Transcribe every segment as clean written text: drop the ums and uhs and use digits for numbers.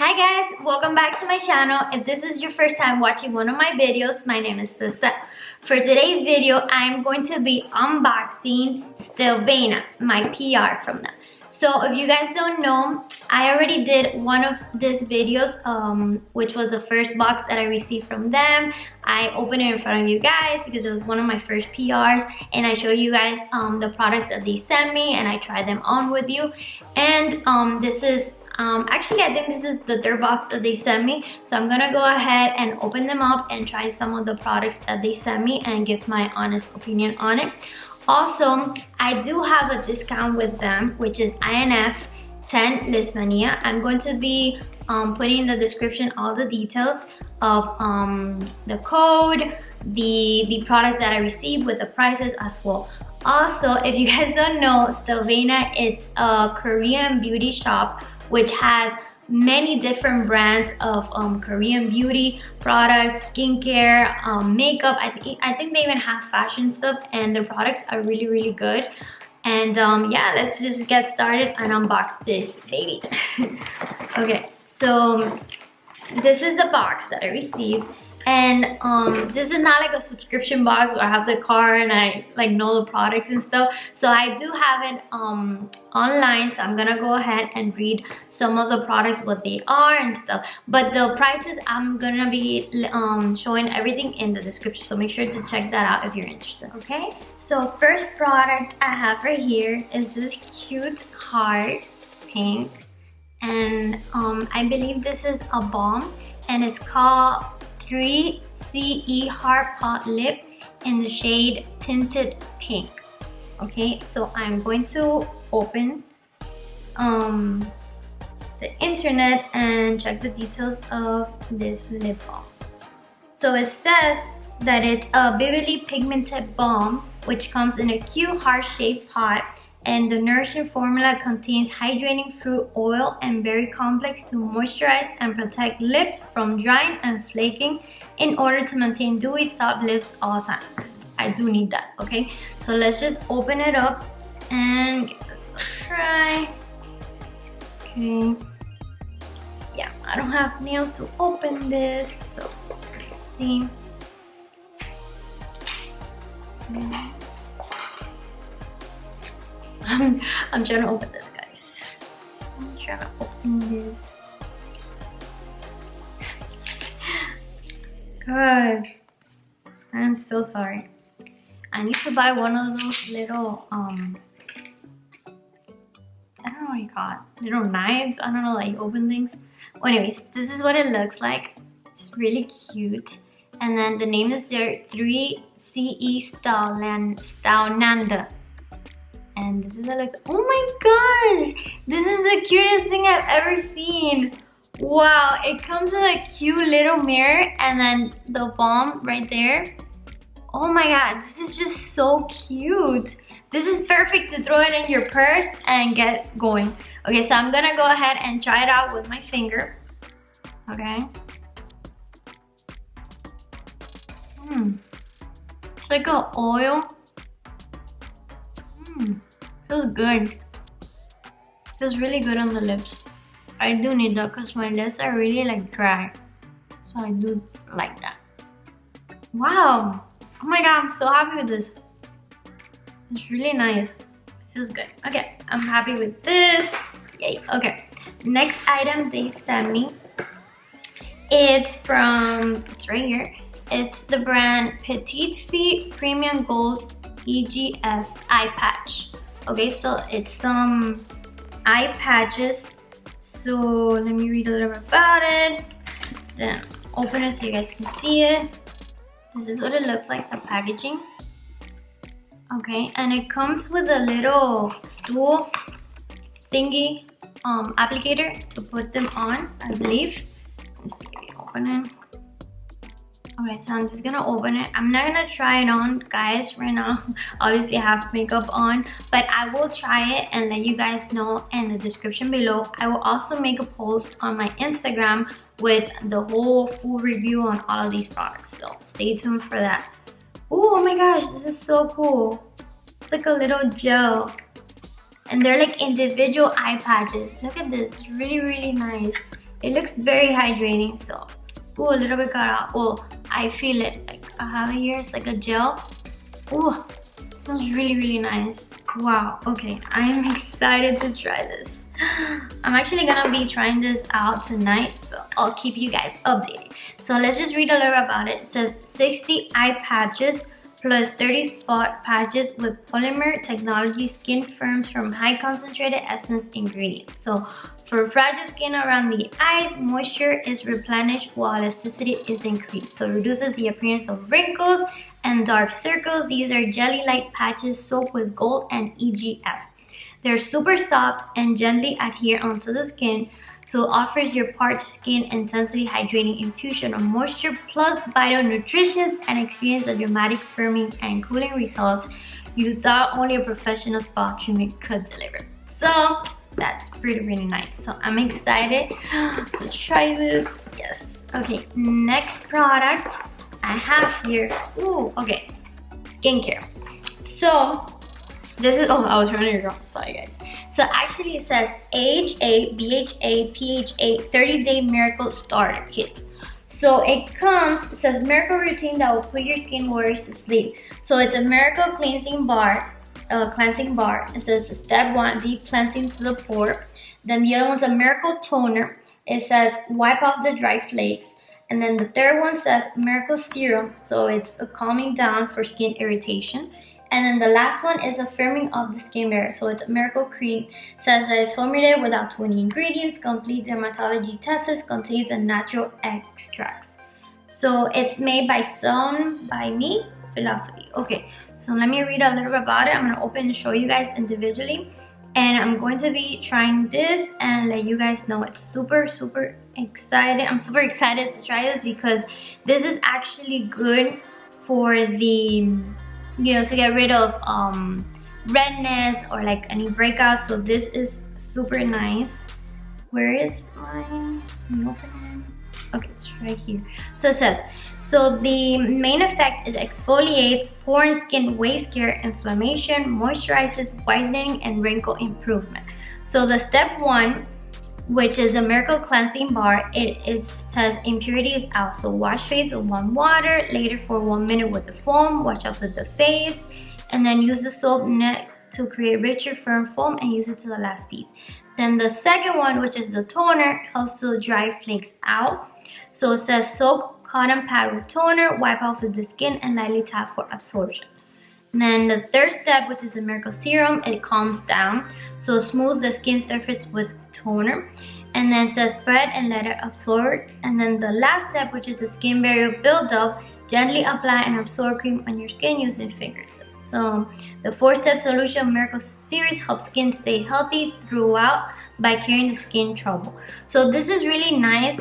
Hi guys, welcome back to my channel. If this is your first time watching one of my videos, my name is Lisset. For today's video, I'm going to be unboxing Stylevana, my PR from them. So if you guys don't know, I already did one of these videos, which was the first box that I received from them. I opened it in front of you guys because it was one of my first PRs, and I show you guys the products that they sent me, and I try them on with you. And this is actually, I think this is the third box that they sent me, so I'm gonna go ahead and open them up and try some of the products that they sent me and give my honest opinion on it. Also, I do have a discount with them, which is INF 10 Lismania. I'm going to be putting in the description all the details of the code, the products that I received with the prices as well. Also, if you guys don't know, Stylevana, it's a Korean beauty shop which has many different brands of Korean beauty products, skincare, makeup. I think they even have fashion stuff, and their products are really good. And yeah, let's just get started and unbox this baby. Okay, so this is the box that I received. And this is not like a subscription box where I have the card and I like know the products and stuff. So I do have it online, so I'm gonna go ahead and read some of the products, what they are and stuff. But the prices, I'm gonna be showing everything in the description, so make sure to check that out if you're interested. Okay, so first product I have right here is this cute heart pink, and I believe this is a balm, and it's called 3CE Heart Pot Lip in the shade Tinted Pink. Okay, so I'm going to open the internet and check the details of this lip balm. So it says that it's a vividly pigmented balm which comes in a cute heart-shaped pot, and the nourishing formula contains hydrating fruit oil and berry complex to moisturize and protect lips from drying and flaking in order to maintain dewy, soft lips all the time. I do need that, okay? So let's just open it up and give this a try. Okay. Yeah, I don't have nails to open this, so let's see. I'm trying to open this, guys. I'm trying to open this. God, I'm so sorry. I need to buy one of those little I don't know what you call it, little knives. I don't know, like open things. Well, anyways, this is what it looks like. It's really cute. And then the name is there, 3CE Stylevana. And this is what it looks. Oh my gosh! This is the cutest thing I've ever seen. Wow, it comes with a cute little mirror and then the balm right there. Oh my god, this is just so cute. This is perfect to throw it in your purse and get going. Okay, so I'm gonna go ahead and try it out with my finger. Okay. It's like an oil. Feels good. Feels really good on the lips. I do need that because my lips are really like dry. So I do like that. Wow. Oh my god, I'm so happy with this. It's really nice. Feels good. Okay, I'm happy with this. Yay. Okay. Next item they sent me. It's right here. It's the brand Petitfee Premium Gold EGF eye patch. Okay, so it's some eye patches. So let me read a little bit about it. Then open it so you guys can see it. This is what it looks like, the packaging. Okay, and it comes with a little stool thingy applicator to put them on, I believe. Let's see, open it. Okay, so I'm just gonna open it. I'm not gonna try it on, guys, right now. Obviously, I have makeup on, but I will try it and let you guys know in the description below. I will also make a post on my Instagram with the whole full review on all of these products, so stay tuned for that. Ooh, oh my gosh, this is so cool. It's like a little gel, and they're like individual eye patches. Look at this, it's really nice. It looks very hydrating, so ooh, a little bit got out. Oh, I feel it. Like I have it here, it's like a gel. Ooh, it smells really, really nice. Wow, okay, I am excited to try this. I'm actually gonna be trying this out tonight, so I'll keep you guys updated. So let's just read a little about it. It says 60 eye patches plus 30 spot patches with polymer technology skin firms from high concentrated essence ingredients. So for fragile skin around the eyes, moisture is replenished while elasticity is increased. So it reduces the appearance of wrinkles and dark circles. These are jelly-like patches soaked with gold and EGF. They're super soft and gently adhere onto the skin, so it offers your parched skin intensity hydrating infusion of moisture plus vital nutrition and experience the dramatic firming and cooling results you thought only a professional spa treatment could deliver. So that's really nice. So I'm excited to try this. Yes. Okay, next product I have here. Ooh, okay, skincare. So this is, oh, I was running it wrong, sorry guys. So actually it says AHA, BHA, PHA 30-day miracle starter kit. So it says miracle routine that will put your skin warriors to sleep. So it's a miracle cleansing bar. It says step 1, deep cleansing to the pore. Then the other one's a miracle toner. It says wipe off the dry flakes. And then the third one says miracle serum. So it's a calming down for skin irritation. And then the last one is a firming of the skin barrier. So it's a miracle cream. It says that it's formulated without 20 ingredients, complete dermatology tests, contains the natural extracts. So it's made by Sun by Me Philosophy. Okay, so let me read a little bit about it. I'm gonna open and show you guys individually. And I'm going to be trying this and let you guys know it's super excited. I'm super excited to try this because this is actually good for the, you know, to get rid of redness or like any breakouts. So this is super nice. Where is mine? Can you open it? Okay, it's right here. So it says, so the main effect is exfoliates pore and skin waste care, inflammation, moisturizes, whitening, and wrinkle improvement. So the step 1, which is a miracle cleansing bar, it says impurities out. So wash face with warm water, later for 1 minute with the foam, wash out with the face, and then use the soap net to create richer firm foam and use it to the last piece. Then the second one, which is the toner, helps to dry flakes out. So it says soak cotton pad with toner, wipe off with the skin, and lightly tap for absorption. And then the third step, which is the miracle serum, it calms down. So smooth the skin surface with toner. And then it says spread and let it absorb. And then the last step, which is the skin barrier buildup, gently apply and absorb cream on your skin using fingertips. So the 4-step solution miracle series helps skin stay healthy throughout by curing the skin trouble. So this is really nice.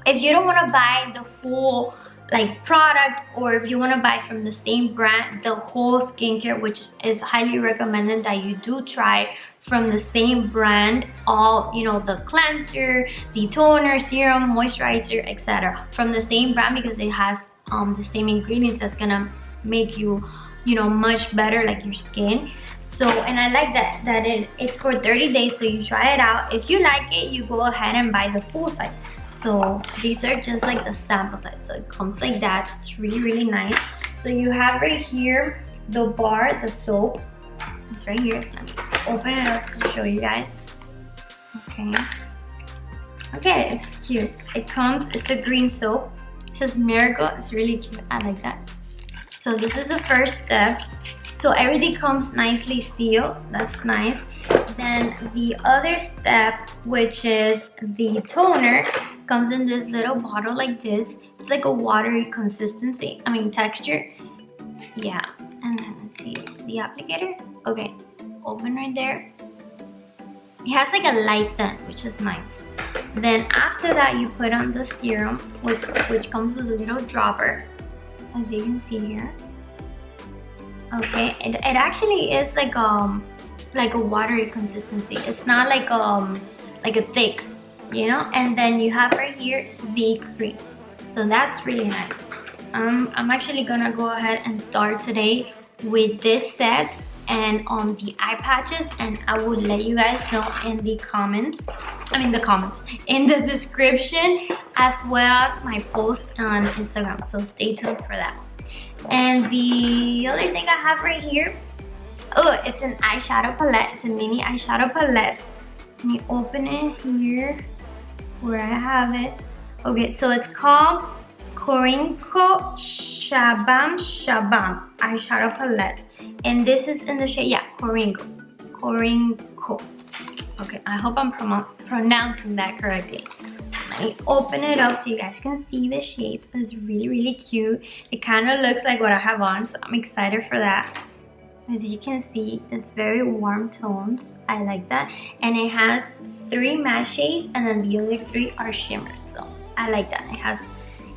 If you don't want to buy the full like product, or if you want to buy from the same brand the whole skincare, which is highly recommended that you do try from the same brand, all, you know, the cleanser, the toner, serum, moisturizer, etc. from the same brand, because it has the same ingredients that's gonna make you, you know, much better like your skin. So, and I like that it's for 30 days, so you try it out. If you like it, you go ahead and buy the full size. So these are just like the sample size. So it comes like that. It's really nice. So you have right here the bar, the soap. It's right here. Let me open it up to show you guys. Okay. Okay, it's cute. It's a green soap. It says Miracle. It's really cute. I like that. So this is the first step. So everything comes nicely sealed. That's nice. Then the other step, which is the toner, comes in this little bottle like this. It's like a watery consistency, texture. Yeah, and then let's see, the applicator. Okay, open right there. It has like a light scent, which is nice. Then after that, you put on the serum, which comes with a little dropper, as you can see here. Okay, it actually is like a watery consistency. It's not like a thick, you know. And then you have right here the cream. So that's really nice. I'm actually gonna go ahead and start today with this set and on the eye patches, and I will let you guys know in the comments the comments, in the description, as well as my post on Instagram, so stay tuned for that. And the other thing I have right here, oh, it's an eyeshadow palette. It's a mini eyeshadow palette. Let me open it here where I have it. Okay, so it's called Coringco Shabamshabam eyeshadow palette, and this is in the shade, yeah, Coringco. Okay, I hope I'm pronouncing that correctly. Let me open it up so you guys can see the shades. It's really cute. It kind of looks like what I have on, so I'm excited for that. As you can see, it's very warm tones. I like that. And it has 3 matte shades, and then the other 3 are shimmers. So I like that. It has,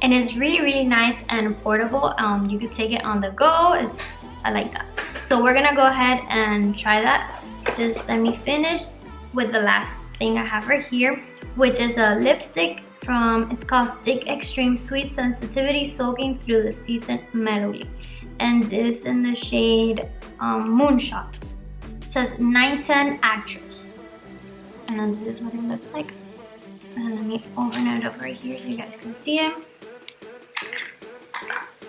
and it's really nice and portable. You could take it on the go. I like that. So we're gonna go ahead and try that. Just let me finish with the last thing I have right here, which is a lipstick from, it's called Stick Extreme Sweet Sensitivity Soaking Through the Seasoned Melody. And this in the shade Moonshot. It says 910 Actress. And then this is what it looks like. And let me open it up right here so you guys can see it.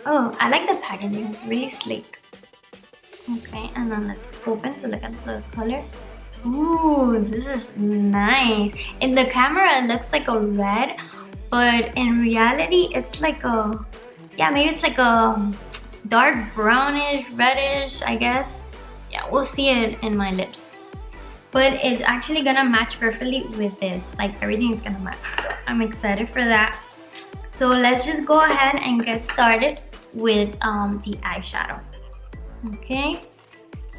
Oh, I like the packaging. It's really sleek. Okay, and then let's open to look at the color. Ooh, this is nice. In the camera, it looks like a red, but in reality, it's like a, yeah, maybe it's like a dark brownish, reddish, I guess. Yeah, we'll see it in my lips. But it's actually gonna match perfectly with this. Like, everything is gonna match. So I'm excited for that. So let's just go ahead and get started with the eyeshadow. Okay,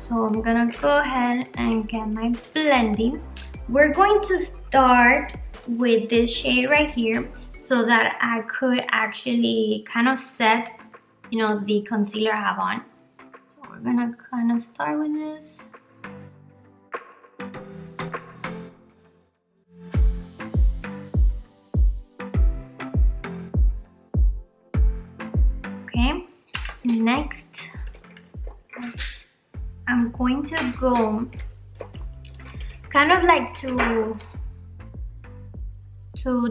so I'm gonna go ahead and get my blending. We're going to start with this shade right here so that I could actually kind of set, you know, the concealer I have on. So we're gonna kind of start with this. Okay, next I'm going to go kind of like to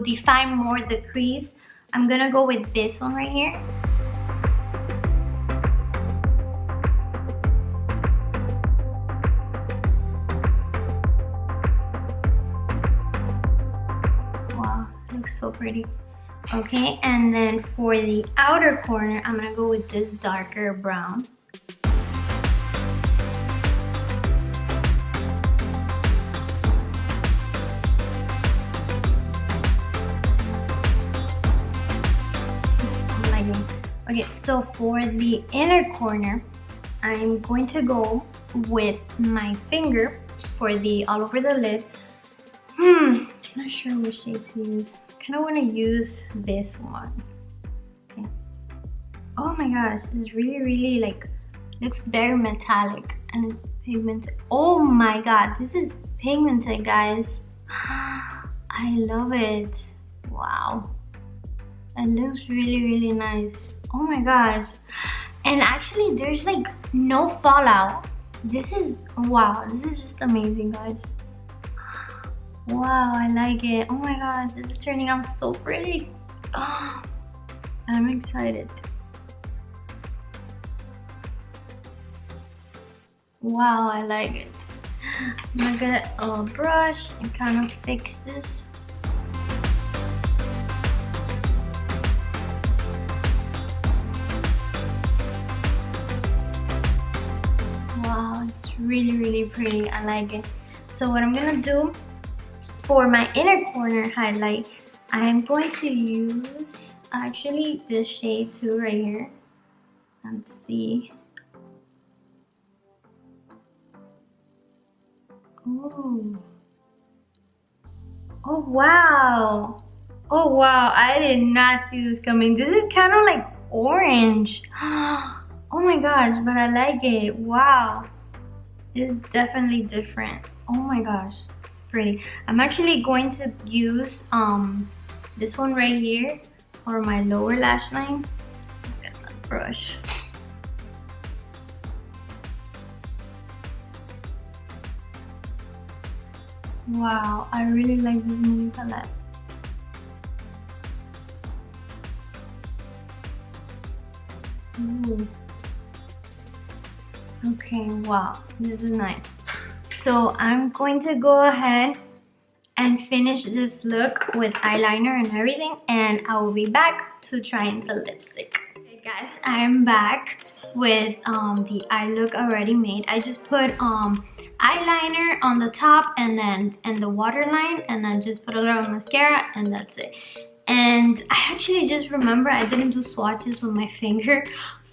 define more the crease. I'm gonna go with this one right here. Wow, it looks so pretty. Okay, and then for the outer corner, I'm gonna go with this darker brown. Okay, so for the inner corner, I'm going to go with my finger for the all over the lid. I'm not sure which shade to use. I kind of want to use this one. Okay. Oh my gosh, it's really like, looks very metallic and it's pigmented. Oh my god, this is pigmented, guys. I love it. Wow. It looks really nice. Oh my gosh. And actually there's like no fallout. This is, wow, this is just amazing, guys. Wow, I like it. Oh my gosh, this is turning out so pretty. Oh, I'm excited. Wow, I like it. I'm gonna get a brush and kind of fix this. Wow, it's really pretty. I like it. So what I'm gonna do for my inner corner highlight, I'm going to use actually this shade too right here. Let's see. Ooh. Oh wow. Oh wow, I did not see this coming. This is kind of like orange. Oh my gosh, but I like it. Wow. It's definitely different. Oh my gosh, it's pretty. I'm actually going to use this one right here for my lower lash line. Get that brush. Wow, I really like this movie palette. Ooh. Okay, wow, this is nice. So I'm going to go ahead and finish this look with eyeliner and everything, and I will be back to trying the lipstick. Okay guys, I'm back with the eye look already made. I just put eyeliner on the top and the waterline, and then just put a little mascara, and that's it. And I actually just remember I didn't do swatches with my finger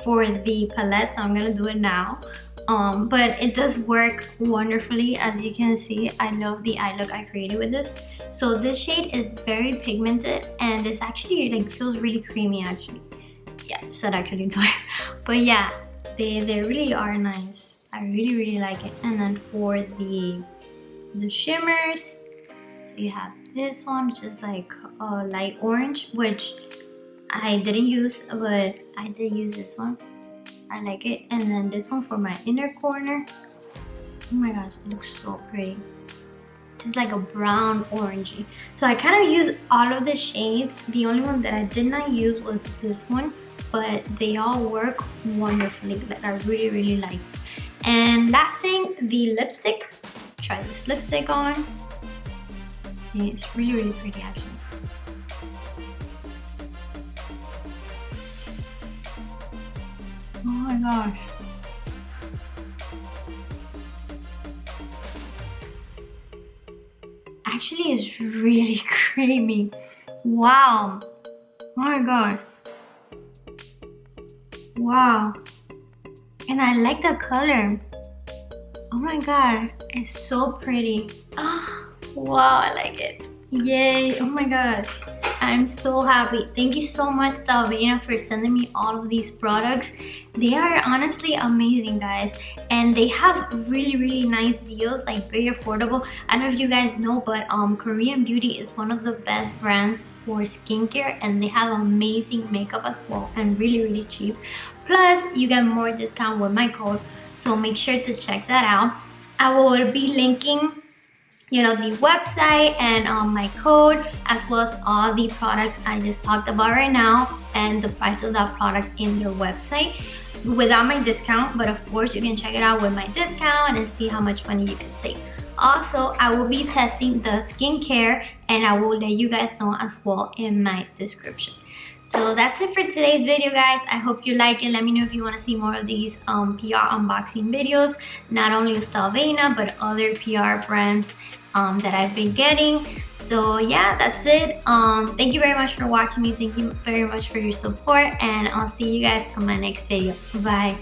for the palette, so I'm gonna do it now. But it does work wonderfully. As you can see, I love the eye look I created with this. So this shade is very pigmented, and this actually like feels really creamy actually. Yeah, I said actually do it. But yeah, they really are nice. I really like it. And then for the shimmers, so you have this one, which is like a light orange, which I didn't use, but I did use this one. I like it. And then this one for my inner corner. Oh my gosh, it looks so pretty. It's like a brown orangey. So I kind of used all of the shades. The only one that I did not use was this one, but they all work wonderfully. Like, I really like it. And last thing, the lipstick. Try this lipstick on. It's really pretty actually. Oh my gosh. Actually, it's really creamy. Wow. Oh my god. Wow. And I like the color. Oh my god. It's so pretty. Oh, wow, I like it. Yay. Oh my gosh. I'm so happy. Thank you so much, Stylevana, for sending me all of these products. They are honestly amazing, guys, and they have really nice deals, like very affordable. I don't know if you guys know, but Korean Beauty is one of the best brands for skincare, and they have amazing makeup as well, and really cheap. Plus, you get more discount with my code, so make sure to check that out. I will be linking, you know, the website and my code, as well as all the products I just talked about right now, and the price of that product in their website without my discount. But of course, you can check it out with my discount and see how much money you can save. Also, I will be testing the skincare, and I will let you guys know as well in my description. So that's it for today's video, guys. I hope you like it. Let me know if you want to see more of these PR unboxing videos, not only of Stylevana, but other PR brands that I've been getting. So yeah, that's it. Thank you very much for watching me. Thank you very much for your support, and I'll see you guys on my next video. Bye.